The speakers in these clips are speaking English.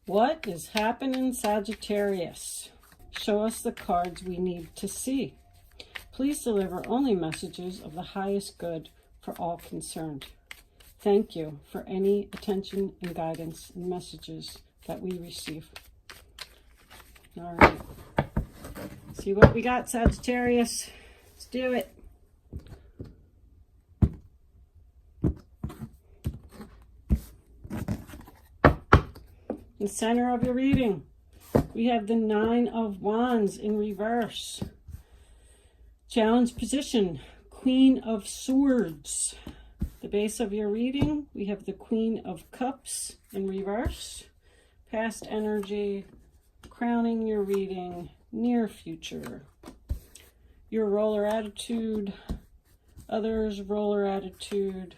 What is happening, Sagittarius? Show us the cards we need to see. Please deliver only messages of the highest good for all concerned. Thank you for any attention and guidance and messages that we receive. All right. See what we got, Sagittarius. Let's do it. In the center of your reading, we have the Nine of Wands in reverse. Challenge position, Queen of Swords. The base of your reading, we have the Queen of Cups in reverse. Past energy, crowning your reading, near future. Your roller attitude, others' roller attitude,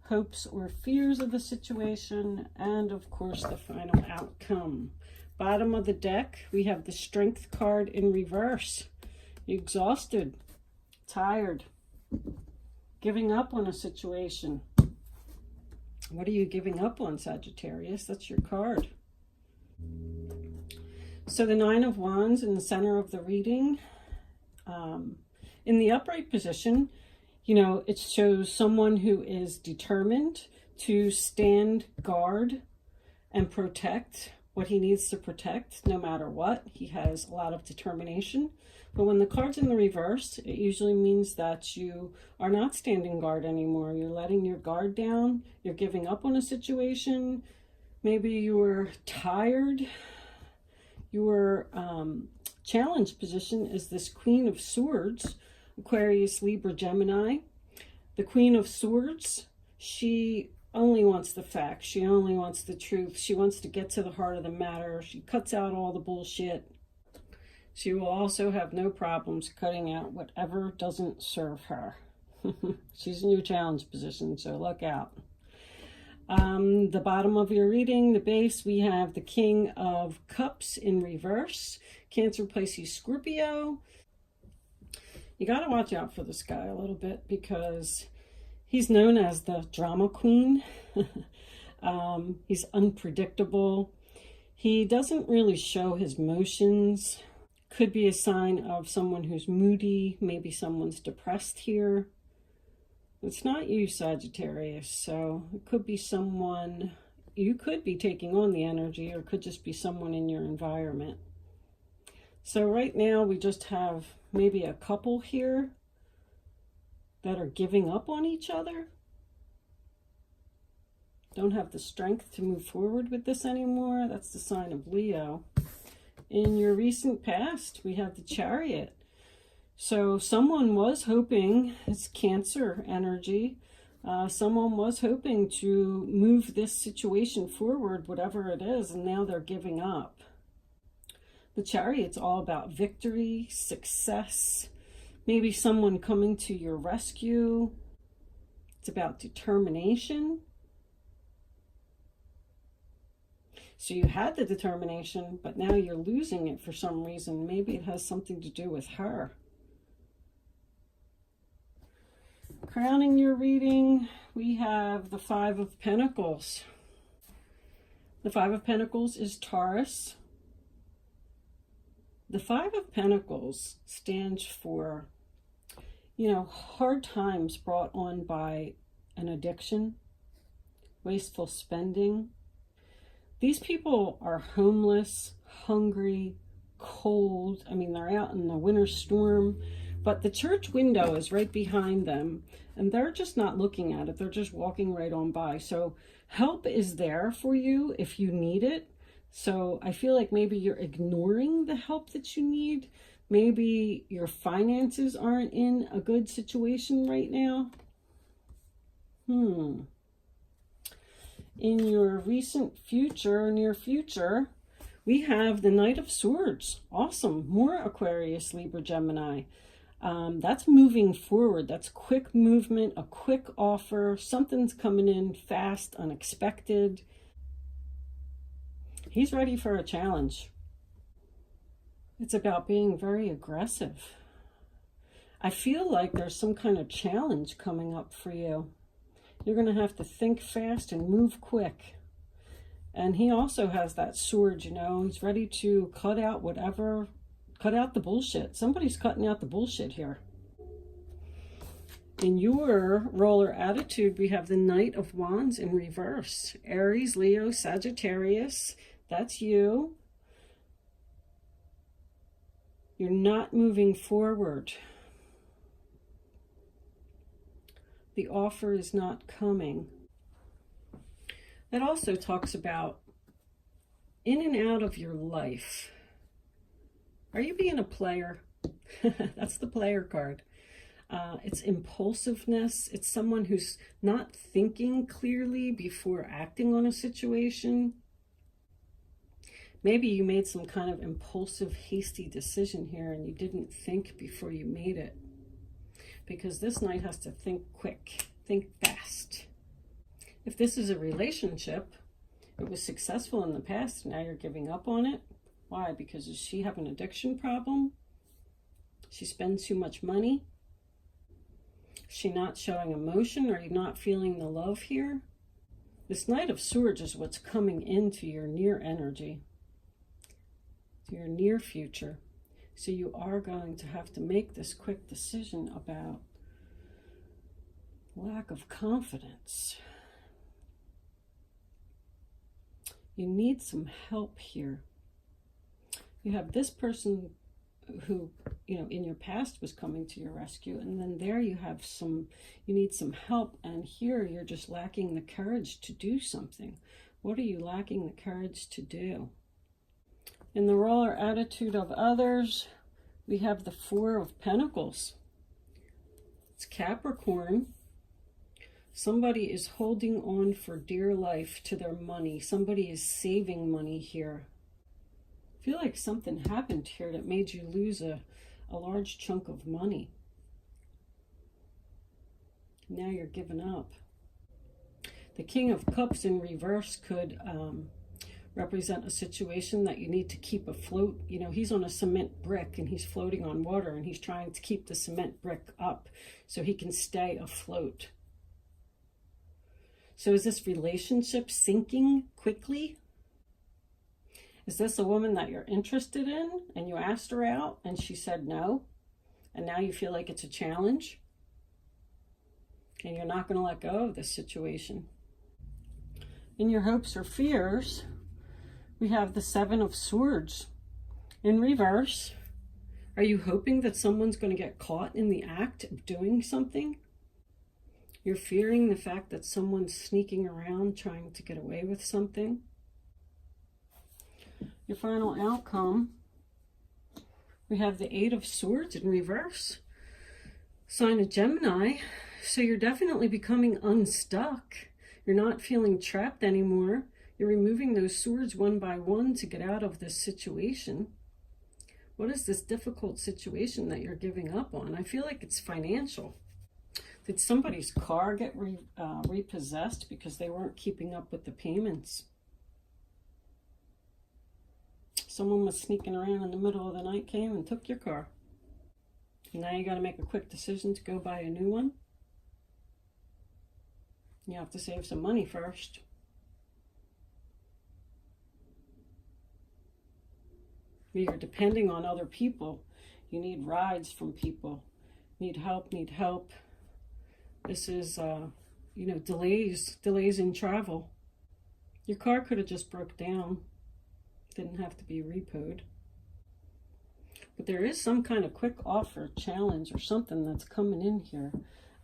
hopes or fears of the situation, and of course the final outcome. Bottom of the deck, we have the Strength card in reverse. Exhausted, tired, giving up on a situation. What are you giving up on, Sagittarius? That's your card. So the Nine of Wands in the center of the reading. In the upright position, you know, it shows someone who is determined to stand guard and protect what he needs to protect no matter what. He has a lot of determination. But when the card's in the reverse, it usually means that you are not standing guard anymore. You're letting your guard down. You're giving up on a situation. Maybe you were tired. Your challenge position is this Queen of Swords, Aquarius, Libra, Gemini. The Queen of Swords, she only wants the facts. She only wants the truth. She wants to get to the heart of the matter. She cuts out all the bullshit. She will also have no problems cutting out whatever doesn't serve her. She's in your challenge position, so look out. The bottom of your reading, the base, we have the King of Cups in reverse. Cancer, Pisces, Scorpio. You got to watch out for this guy a little bit because he's known as the drama queen. He's unpredictable. He doesn't really show his motions. Could be a sign of someone who's moody. Maybe someone's depressed here. It's not you, Sagittarius. So it could be someone, you could be taking on the energy, or it could just be someone in your environment. So right now we just have maybe a couple here that are giving up on each other. Don't have the strength to move forward with this anymore. That's the sign of Leo. In your recent past, we have the Chariot. So someone was hoping, it's Cancer energy, someone was hoping to move this situation forward, whatever it is, and now they're giving up. The Chariot's all about victory, success, maybe someone coming to your rescue. It's about determination. So you had the determination, but now you're losing it for some reason. Maybe it has something to do with her. Crowning your reading, we have the Five of Pentacles. The Five of Pentacles is Taurus. The Five of Pentacles stands for, you know, hard times brought on by an addiction, wasteful spending. These people are homeless, hungry, cold. I mean, they're out in the winter storm, but the church window is right behind them, and they're just not looking at it. They're just walking right on by. So help is there for you if you need it. So I feel like maybe you're ignoring the help that you need. Maybe your finances aren't in a good situation right now. In your recent future, near future, we have the Knight of Swords. Awesome. More Aquarius, Libra, Gemini. That's moving forward. That's quick movement, a quick offer. Something's coming in fast, unexpected. He's ready for a challenge. It's about being very aggressive. I feel like there's some kind of challenge coming up for you. You're going to have to think fast and move quick. And he also has that sword, you know. He's ready to cut out the bullshit. Somebody's cutting out the bullshit here. In your roller attitude, we have the Knight of Wands in reverse. Aries, Leo, Sagittarius. That's you. You're not moving forward. The offer is not coming. That also talks about in and out of your life. Are you being a player? That's the player card. It's impulsiveness. It's someone who's not thinking clearly before acting on a situation. Maybe you made some kind of impulsive, hasty decision here and you didn't think before you made it. Because this Knight has to think quick, think fast. If this is a relationship, it was successful in the past, now you're giving up on it. Why? Because does she have an addiction problem? She spends too much money? Is she not showing emotion? Are you not feeling the love here? This Knight of Swords is what's coming into your near energy, to your near future. So you are going to have to make this quick decision about lack of confidence. You need some help here. You have this person who, you know, in your past was coming to your rescue, and then there you have you need some help, and here you're just lacking the courage to do something. What are you lacking the courage to do? In the roller attitude of others, we have the Four of Pentacles. It's Capricorn. Somebody is holding on for dear life to their money. Somebody is saving money here. I feel like something happened here that made you lose a large chunk of money. Now you're giving up. The King of Cups in reverse could represent a situation that you need to keep afloat. You know, he's on a cement brick and he's floating on water, and he's trying to keep the cement brick up so he can stay afloat. So is this relationship sinking quickly? Is this a woman that you're interested in and you asked her out and she said no, and now you feel like it's a challenge and you're not going to let go of this situation? In your hopes or fears, we have the Seven of Swords in reverse. Are you hoping that someone's going to get caught in the act of doing something? You're fearing the fact that someone's sneaking around trying to get away with something. Your final outcome, we have the Eight of Swords in reverse. Sign of Gemini. So you're definitely becoming unstuck. You're not feeling trapped anymore. You're removing those swords one by one to get out of this situation. What is this difficult situation that you're giving up on? I feel like it's financial. Did somebody's car get repossessed because they weren't keeping up with the payments? Someone was sneaking around in the middle of the night, came and took your car. And now you got to make a quick decision to go buy a new one. You have to save some money first. You're depending on other people. You need rides from people. Need help. This is, you know, delays in travel. Your car could have just broke down. Didn't have to be repoed. But there is some kind of quick offer, challenge, or something that's coming in here.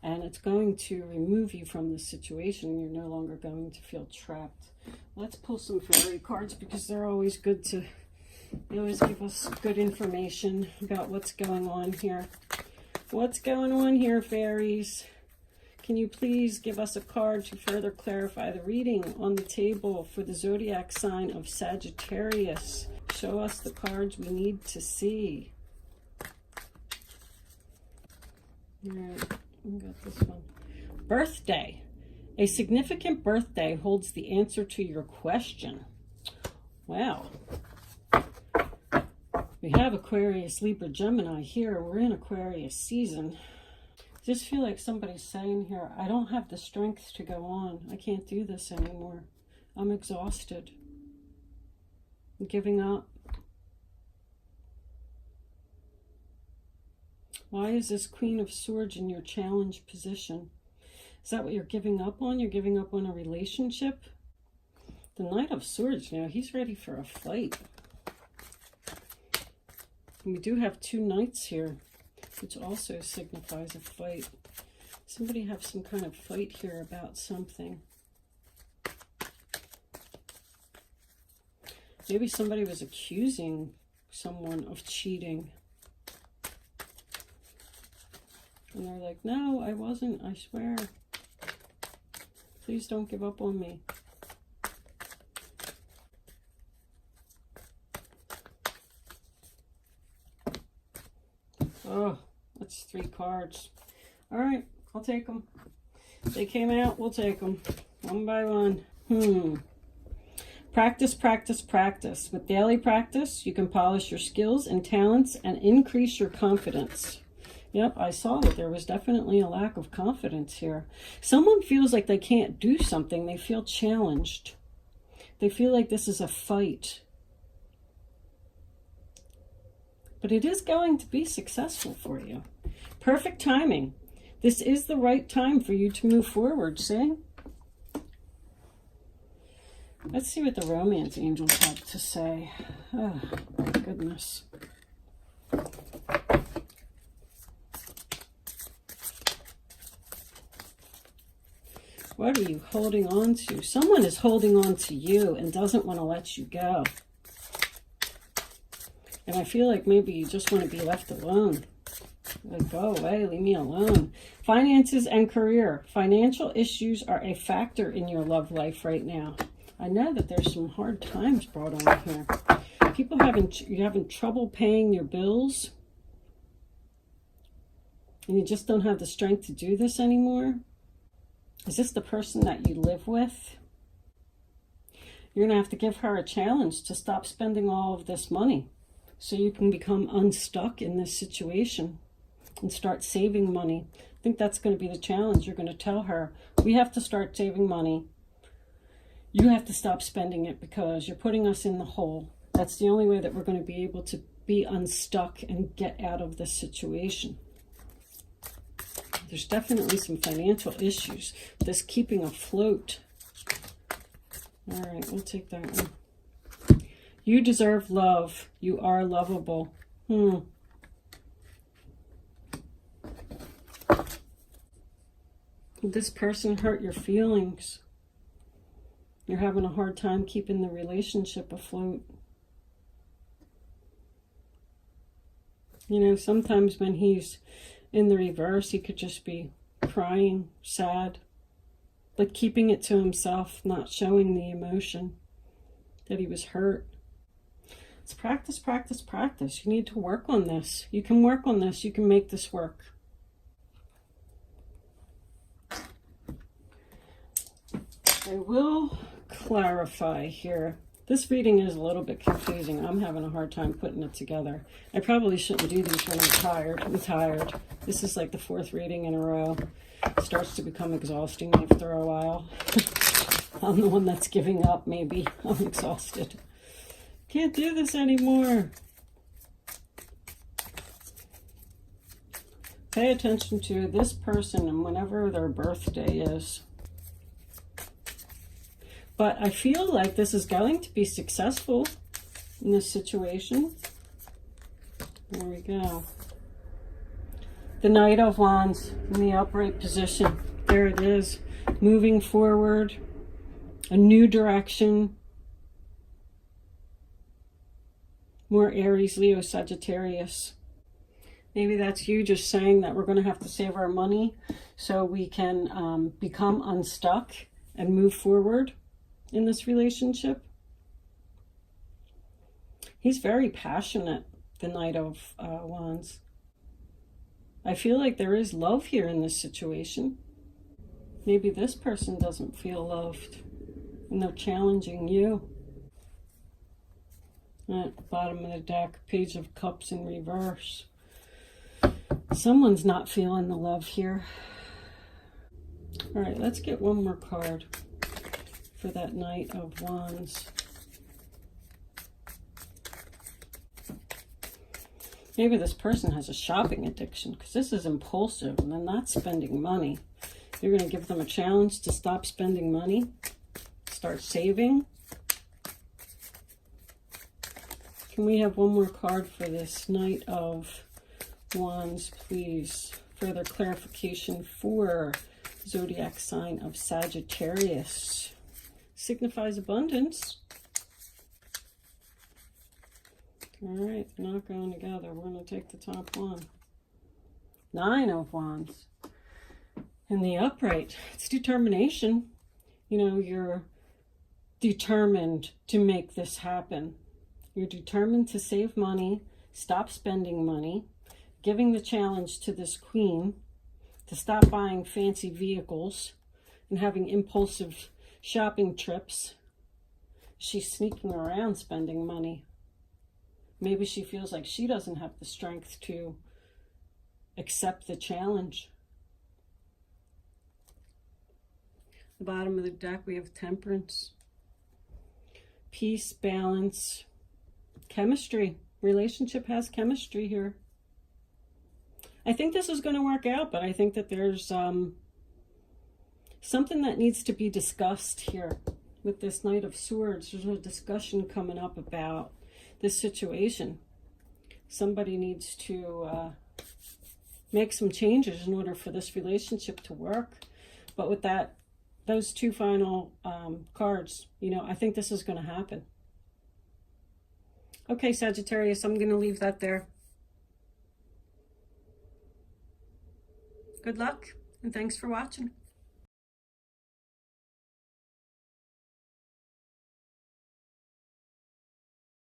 And it's going to remove you from this situation. You're no longer going to feel trapped. Let's pull some fairy cards because they're always good to, they always give us good information about what's going on here. What's going on here, fairies? Can you please give us a card to further clarify the reading on the table for the zodiac sign of Sagittarius? Show us the cards we need to see. All right, we got this one. Birthday. A significant birthday holds the answer to your question. Wow. We have Aquarius, Libra, Gemini here. We're in Aquarius season. I just feel like somebody's saying here, I don't have the strength to go on. I can't do this anymore. I'm exhausted. Giving up. Why is this Queen of Swords in your challenge position? Is that what you're giving up on? You're giving up on a relationship? The Knight of Swords, you know, he's ready for a fight. And we do have 2 knights here, which also signifies a fight. Somebody have some kind of fight here about something. Maybe somebody was accusing someone of cheating. And they're like, no, I wasn't, I swear. Please don't give up on me. Oh, that's 3 cards. All right, I'll take them. They came out, we'll take them. One by one. Practice, practice, practice. With daily practice, you can polish your skills and talents and increase your confidence. Yep, I saw that there was definitely a lack of confidence here. Someone feels like they can't do something. They feel challenged. They feel like this is a fight. But it is going to be successful for you. Perfect timing. This is the right time for you to move forward, see? Let's see what the romance angels have to say. Oh, my goodness. What are you holding on to? Someone is holding on to you and doesn't want to let you go. And I feel like maybe you just want to be left alone. Like, go away, leave me alone. Finances and career. Financial issues are a factor in your love life right now. I know that there's some hard times brought on here. People you're having trouble paying your bills. And you just don't have the strength to do this anymore. Is this the person that you live with? You're going to have to give her a challenge to stop spending all of this money so you can become unstuck in this situation and start saving money. I think that's going to be the challenge. You're going to tell her, we have to start saving money. You have to stop spending it because you're putting us in the hole. That's the only way that we're going to be able to be unstuck and get out of this situation. There's definitely some financial issues. This keeping afloat. All right, we'll take that one. You deserve love. You are lovable. Did this person hurt your feelings? You're having a hard time keeping the relationship afloat. You know, sometimes when he's in the reverse, he could just be crying, sad, but keeping it to himself, not showing the emotion that he was hurt. It's practice, practice, practice. You need to work on this. You can work on this. You can make this work. I will clarify here. This reading is a little bit confusing. I'm having a hard time putting it together. I probably shouldn't do these when I'm tired. I'm tired. This is like the 4th reading in a row. It starts to become exhausting after a while. I'm the one that's giving up, maybe. I'm exhausted. Can't do this anymore. Pay attention to this person and whenever their birthday is. But I feel like this is going to be successful in this situation. There we go. The Knight of Wands in the upright position. There it is. Moving forward. A new direction. More Aries, Leo, Sagittarius. Maybe that's you just saying that we're going to have to save our money so we can become unstuck and move forward in this relationship. He's very passionate, the Knight of Wands. I feel like there is love here in this situation. Maybe this person doesn't feel loved and they're challenging you. At the bottom of the deck, Page of Cups in reverse. Someone's not feeling the love here. All right, let's get one more card for that Knight of Wands. Maybe this person has a shopping addiction, because this is impulsive and they're not spending money. You're going to give them a challenge to stop spending money, start saving. Can we have one more card for this Knight of Wands, please? Further clarification for zodiac sign of Sagittarius. Signifies abundance. All right, they're not going together. We're going to take the top one. 9 of Wands. In the upright, it's determination. You know, you're determined to make this happen. You're determined to save money, stop spending money, giving the challenge to this queen to stop buying fancy vehicles and having impulsive shopping trips. She's sneaking around spending money. Maybe she feels like she doesn't have the strength to accept the challenge. The bottom of the deck, we have Temperance. Peace, balance, chemistry. Relationship has chemistry here. I think this is going to work out, but I think that there's something that needs to be discussed here with this Knight of Swords. There's a discussion coming up about this situation. Somebody needs to make some changes in order for this relationship to work. But with that, those two final cards, you know, I think this is going to happen. Okay, Sagittarius, I'm going to leave that there. Good luck, and thanks for watching.